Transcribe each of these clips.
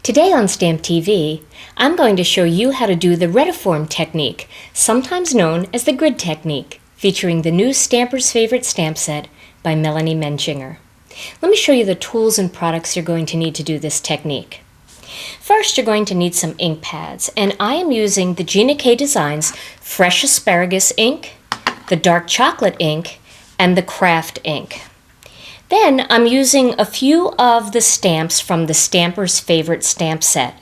Today on StampTV, I'm going to show you how to do the Retiform technique, sometimes known as the grid technique, featuring the new Stamper's Favorite stamp set by Melanie Muenchinger. Let me show you the tools and products you're going to need to do this technique. First, you're going to need some ink pads, and I am using the Gina K Designs Fresh Asparagus ink, the Dark Chocolate ink, and the Kraft ink. Then I'm using a few of the stamps from the Stamper's Favorite stamp set.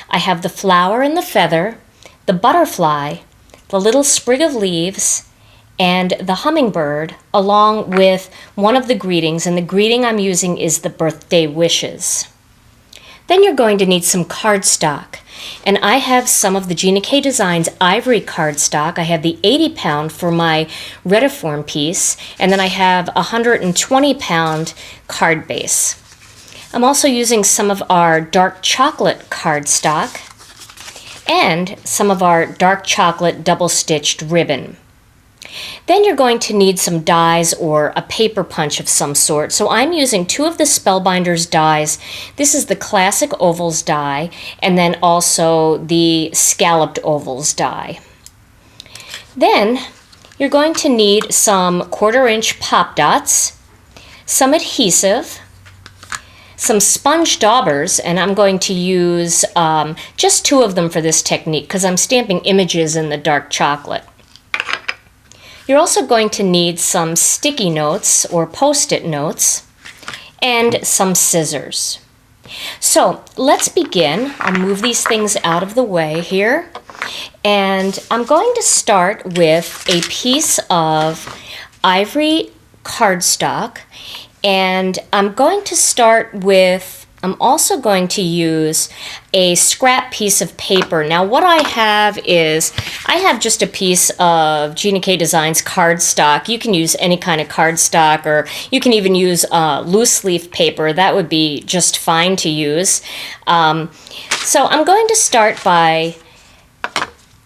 I have the flower and the feather, the butterfly, the little sprig of leaves, and the hummingbird, along with one of the greetings, and the greeting I'm using is the birthday wishes. Then you're going to need some cardstock, and I have some of the Gina K Designs Ivory cardstock. I have the 80-pound for my Retiform piece, and then I have a 120-pound card base. I'm also using some of our dark chocolate cardstock and some of our dark chocolate double-stitched ribbon. Then you're going to need some dies or a paper punch of some sort. So I'm using two of the Spellbinders dies. This is the classic ovals die, and then also the scalloped ovals die. Then you're going to need some 1/4-inch pop dots, some adhesive, some sponge daubers, and I'm going to use just two of them for this technique because I'm stamping images in the dark chocolate. You're also going to need some sticky notes or post-it notes and some scissors. So let's begin. I'll move these things out of the way here. And I'm going to start with a piece of ivory cardstock. And I'm also going to use a scrap piece of paper. Now what I have just a piece of Gina K Designs cardstock. You can use any kind of cardstock, or you can even use loose leaf paper. That would be just fine to use. So I'm going to start by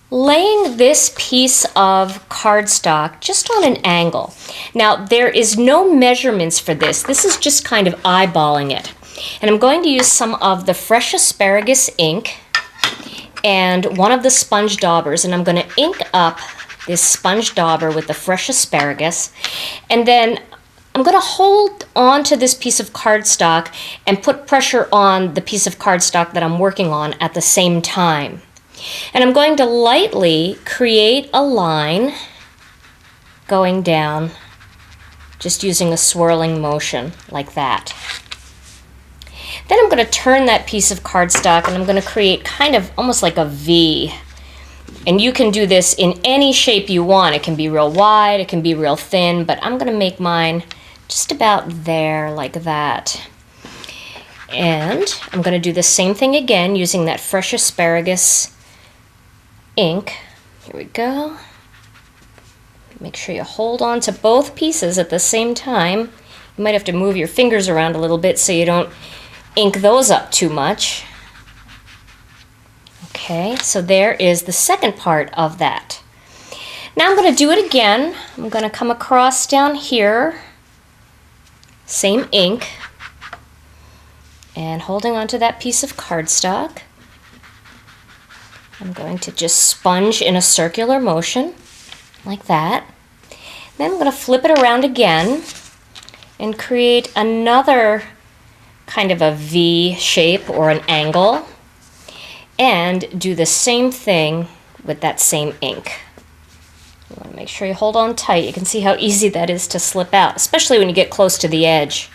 laying this piece of cardstock just on an angle. Now there is no measurements for this. This is just kind of eyeballing it. And I'm going to use some of the Fresh Asparagus ink and one of the sponge daubers, and I'm going to ink up this sponge dauber with the Fresh Asparagus, and then I'm going to hold on to this piece of cardstock and put pressure on the piece of cardstock that I'm working on at the same time. And I'm going to lightly create a line going down, just using a swirling motion like that. Then I'm going to turn that piece of cardstock and I'm going to create kind of almost like a V. And you can do this in any shape you want. It can be real wide, it can be real thin, but I'm going to make mine just about there, like that. And I'm going to do the same thing again using that Fresh Asparagus ink. Here we go. Make sure you hold on to both pieces at the same time. You might have to move your fingers around a little bit so you don't ink those up too much. Okay, so there is the second part of that. Now I'm going to do it again. I'm going to come across down here, same ink, and holding onto that piece of cardstock, I'm going to just sponge in a circular motion like that. Then I'm going to flip it around again and create another kind of a V shape or an angle, and do the same thing with that same ink. You want to make sure you hold on tight. You can see how easy that is to slip out, especially when you get close to the edge.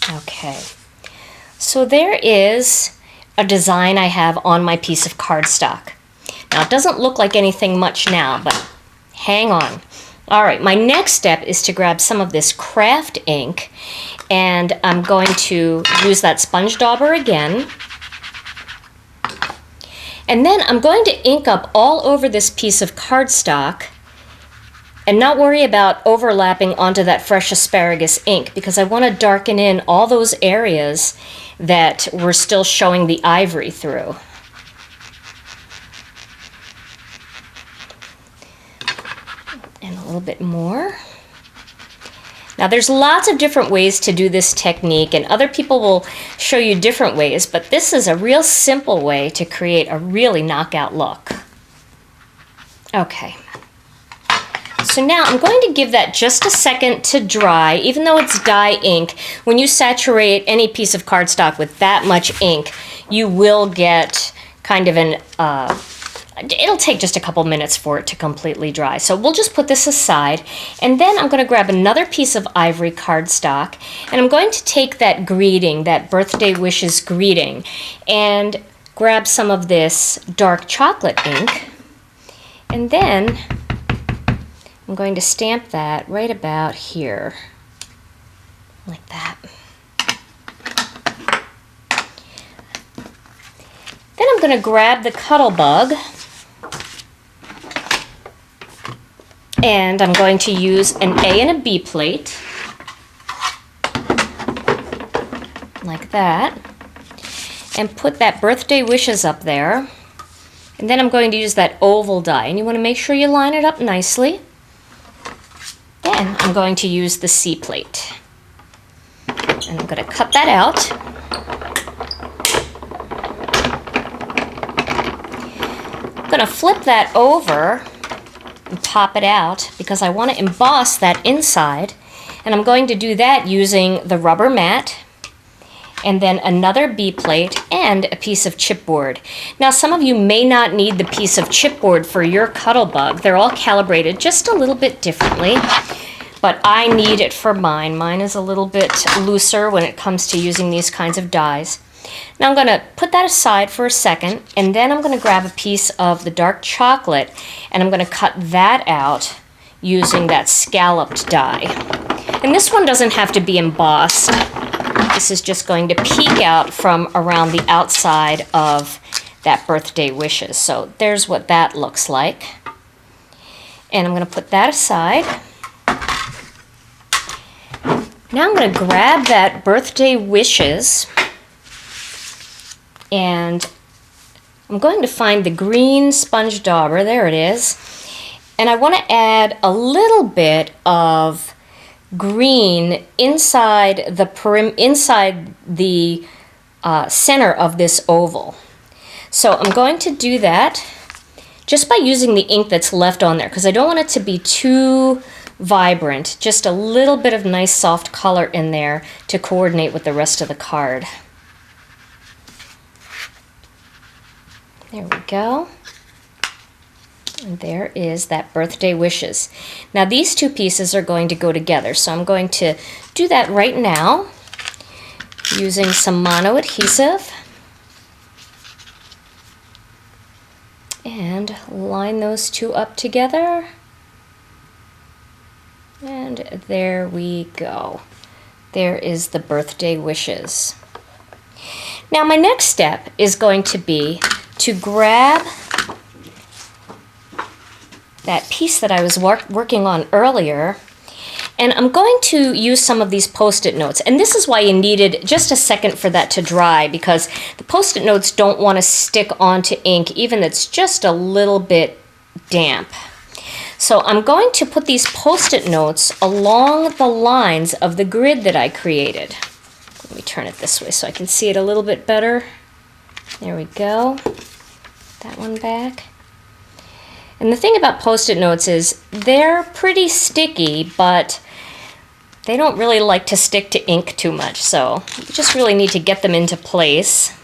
Okay, so there is a design I have on my piece of cardstock. Now it doesn't look like anything much now, but hang on. All right, my next step is to grab some of this Kraft ink, and I'm going to use that sponge dauber again. And then I'm going to ink up all over this piece of cardstock and not worry about overlapping onto that Fresh Asparagus ink, because I want to darken in all those areas that we're still showing the ivory through. And a little bit more. Now there's lots of different ways to do this technique, and other people will show you different ways, but this is a real simple way to create a really knockout look. Okay. So now I'm going to give that just a second to dry. Even though it's dye ink, when you saturate any piece of cardstock with that much ink, you will get kind of an, it'll take just a couple minutes for it to completely dry. So we'll just put this aside, and then I'm going to grab another piece of ivory cardstock, and I'm going to take that greeting, that birthday wishes greeting, and grab some of this dark chocolate ink, and then I'm going to stamp that right about here, like that. Then I'm going to grab the Cuttlebug, and I'm going to use an A and a B plate, like that, and put that birthday wishes up there. And then I'm going to use that oval die, and you want to make sure you line it up nicely. Then I'm going to use the C plate, and I'm going to cut that out. I'm going to flip that over and pop it out because I want to emboss that inside, and I'm going to do that using the rubber mat, and then another B plate and a piece of chipboard. Now some of you may not need the piece of chipboard for your Cuttlebug. They're all calibrated just a little bit differently, but I need it for mine. Mine is a little bit looser when it comes to using these kinds of dies. Now I'm going to put that aside for a second, and then I'm going to grab a piece of the dark chocolate, and I'm going to cut that out using that scalloped die. And this one doesn't have to be embossed. This is just going to peek out from around the outside of that birthday wishes. So there's what that looks like. And I'm going to put that aside. Now I'm going to grab that birthday wishes, and I'm going to find the green sponge dauber. There it is. And I want to add a little bit of green inside the center of this oval. So I'm going to do that just by using the ink that's left on there, because I don't want it to be too vibrant. Just a little bit of nice soft color in there to coordinate with the rest of the card. There we go. And there is that birthday wishes. Now these two pieces are going to go together, so I'm going to do that right now using some mono adhesive and line those two up together. And there we go. There is the birthday wishes. Now my next step is going to be to grab that piece that I was working on earlier, and I'm going to use some of these Post-it notes. And this is why you needed just a second for that to dry, because the Post-it notes don't want to stick onto ink even that's just a little bit damp. So I'm going to put these Post-it notes along the lines of the grid that I created. Let me turn it this way so I can see it a little bit better. There we go. That one back. And the thing about Post-it notes is they're pretty sticky, but they don't really like to stick to ink too much, so you just really need to get them into place.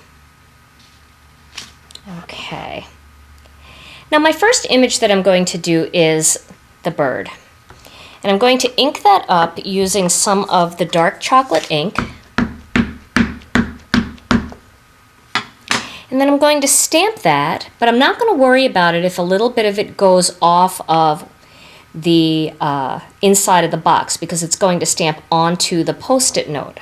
Okay. Now my first image that I'm going to do is the bird. And I'm going to ink that up using some of the dark chocolate ink. And then I'm going to stamp that, but I'm not going to worry about it if a little bit of it goes off of the inside of the box, because it's going to stamp onto the Post-it note.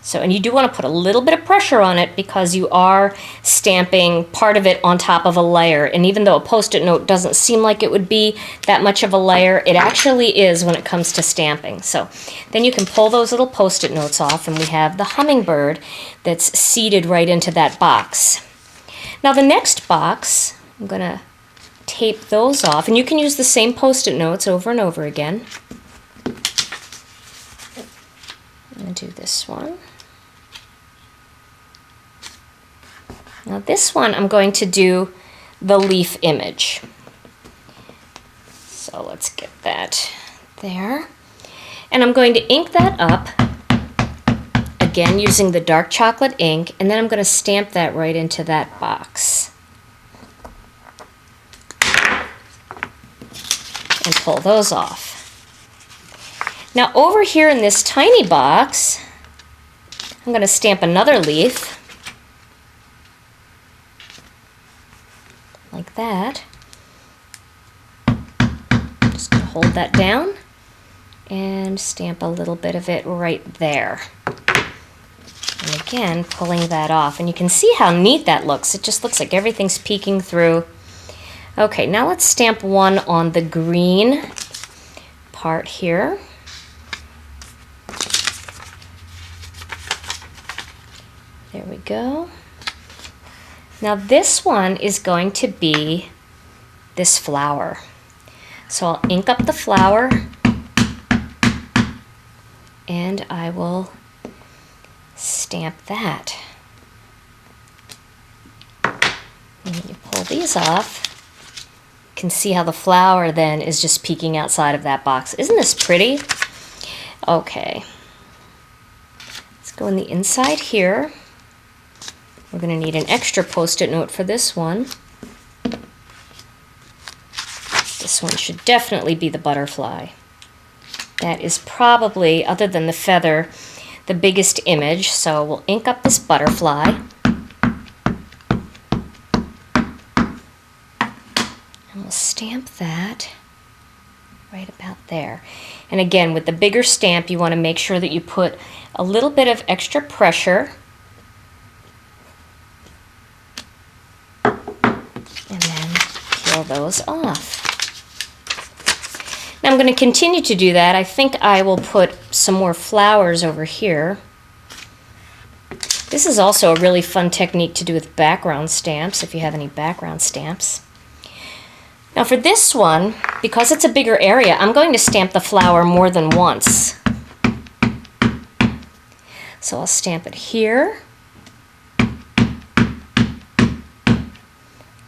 So, and you do want to put a little bit of pressure on it because you are stamping part of it on top of a layer. And even though a Post-it note doesn't seem like it would be that much of a layer, it actually is when it comes to stamping. So then you can pull those little Post-it notes off, and we have the hummingbird that's seated right into that box. Now the next box, I'm going to tape those off, and you can use the same Post-it notes over and over again. I'm going to do this one. Now this one I'm going to do the leaf image. So let's get that there. And I'm going to ink that up, again using the dark chocolate ink, and then I'm going to stamp that right into that box. And pull those off. Now over here in this tiny box, I'm going to stamp another leaf, like that. Just going to hold that down and stamp a little bit of it right there. And again, pulling that off. And you can see how neat that looks. It just looks like everything's peeking through. Okay, now let's stamp one on the green part here. There we go. Now this one is going to be this flower. So I'll ink up the flower and I will stamp that. And when you pull these off, you can see how the flower then is just peeking outside of that box. Isn't this pretty? Okay. Let's go in the inside here. We're going to need an extra post-it note for this one. This one should definitely be the butterfly. That is probably, other than the feather, the biggest image. So we'll ink up this butterfly. And we'll stamp that right about there. And again, with the bigger stamp, you want to make sure that you put a little bit of extra pressure. And then peel those off. Now I'm going to continue to do that. I think I will put some more flowers over here. This is also a really fun technique to do with background stamps, if you have any background stamps. Now for this one, because it's a bigger area, I'm going to stamp the flower more than once. So I'll stamp it here.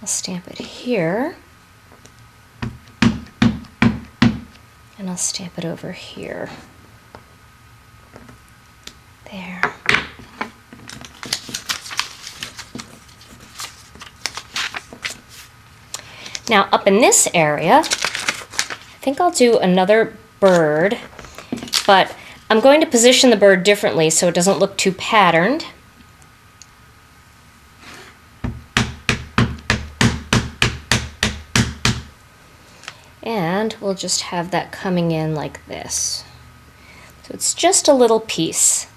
I'll stamp it here. And I'll stamp it over here. There. Now up in this area, I think I'll do another bird, but I'm going to position the bird differently so it doesn't look too patterned. And we'll just have that coming in like this. So it's just a little piece.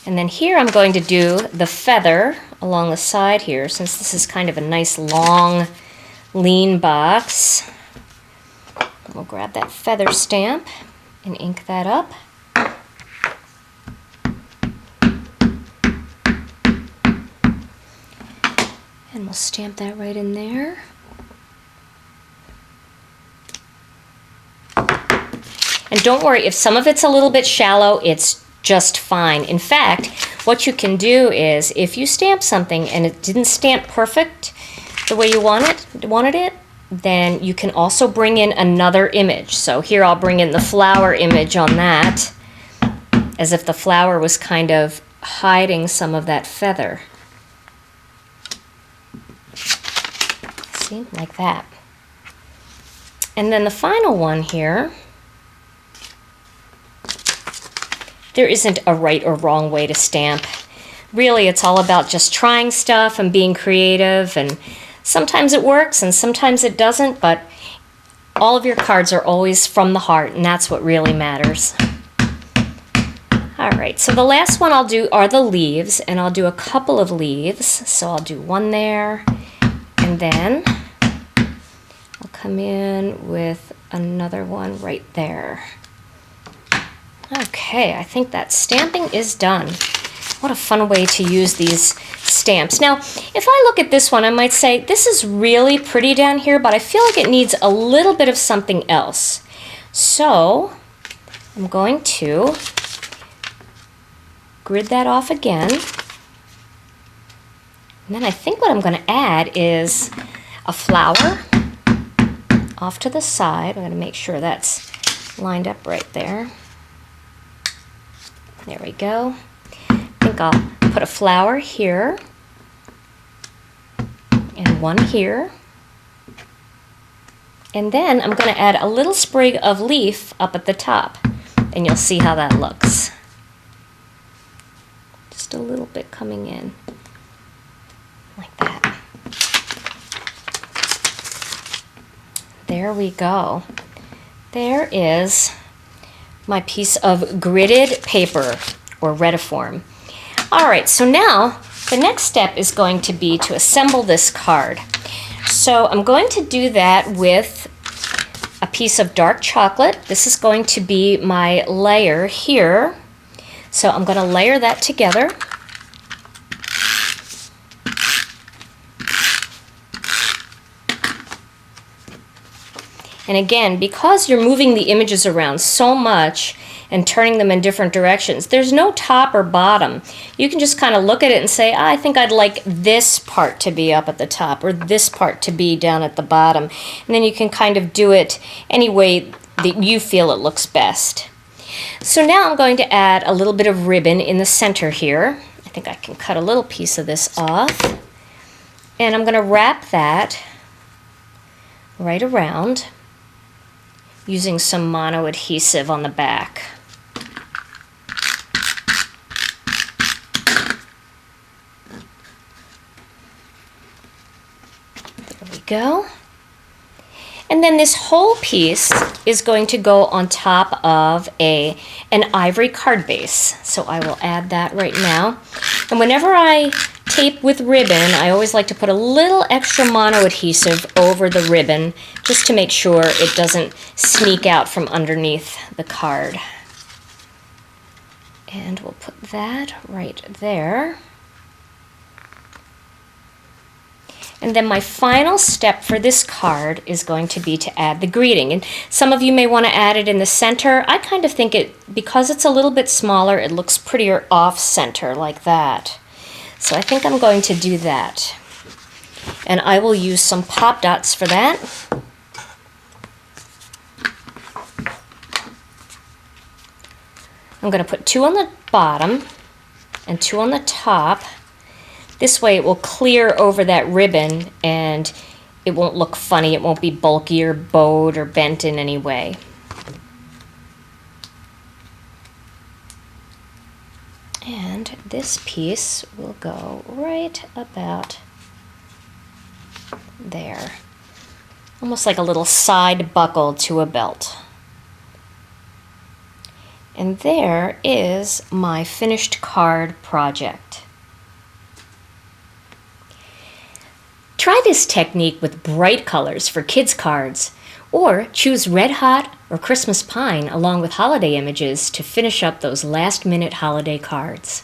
And then here I'm going to do the feather along the side here, since this is kind of a nice long, lean box. We'll grab that feather stamp and ink that up. And we'll stamp that right in there. And don't worry, if some of it's a little bit shallow, it's just fine. In fact, what you can do is, if you stamp something and it didn't stamp perfect the way you wanted it, then you can also bring in another image. So here I'll bring in the flower image on that, as if the flower was kind of hiding some of that feather. See, like that. And then the final one here, there isn't a right or wrong way to stamp. Really, it's all about just trying stuff and being creative, and sometimes it works and sometimes it doesn't, but all of your cards are always from the heart, and that's what really matters. All right, so the last one I'll do are the leaves, and I'll do a couple of leaves. So I'll do one there, and then I'll come in with another one right there. Okay, I think that stamping is done. What a fun way to use these stamps. Now, if I look at this one, I might say, this is really pretty down here, but I feel like it needs a little bit of something else. So I'm going to grid that off again. And then I think what I'm going to add is a flower off to the side. I'm going to make sure that's lined up right there. There we go. I think I'll put a flower here and one here. And then I'm going to add a little sprig of leaf up at the top, and you'll see how that looks. Just a little bit coming in, like that. There we go. There is my piece of gridded paper, or Retiform. All right, so now the next step is going to be to assemble this card. So I'm going to do that with a piece of dark chocolate. This is going to be my layer here. So I'm going to layer that together. And again, because you're moving the images around so much and turning them in different directions, there's no top or bottom. You can just kind of look at it and say, I think I'd like this part to be up at the top or this part to be down at the bottom. And then you can kind of do it any way that you feel it looks best. So now I'm going to add a little bit of ribbon in the center here. I think I can cut a little piece of this off. And I'm going to wrap that right around using some mono adhesive on the back. There we go. And then this whole piece is going to go on top of an ivory card base. So I will add that right now. And whenever I tape with ribbon, I always like to put a little extra mono adhesive over the ribbon just to make sure it doesn't sneak out from underneath the card. And we'll put that right there. And then my final step for this card is going to be to add the greeting. And some of you may want to add it in the center. I kind of think because it's a little bit smaller, it looks prettier off center like that. So I think I'm going to do that. And I will use some pop dots for that. I'm going to put 2 on the bottom and 2 on the top. This way it will clear over that ribbon and it won't look funny. It won't be bulky or bowed or bent in any way. And this piece will go right about there. Almost like a little side buckle to a belt. And there is my finished card project. Try this technique with bright colors for kids' cards, or choose Red Hot or Christmas Pine along with holiday images to finish up those last-minute holiday cards.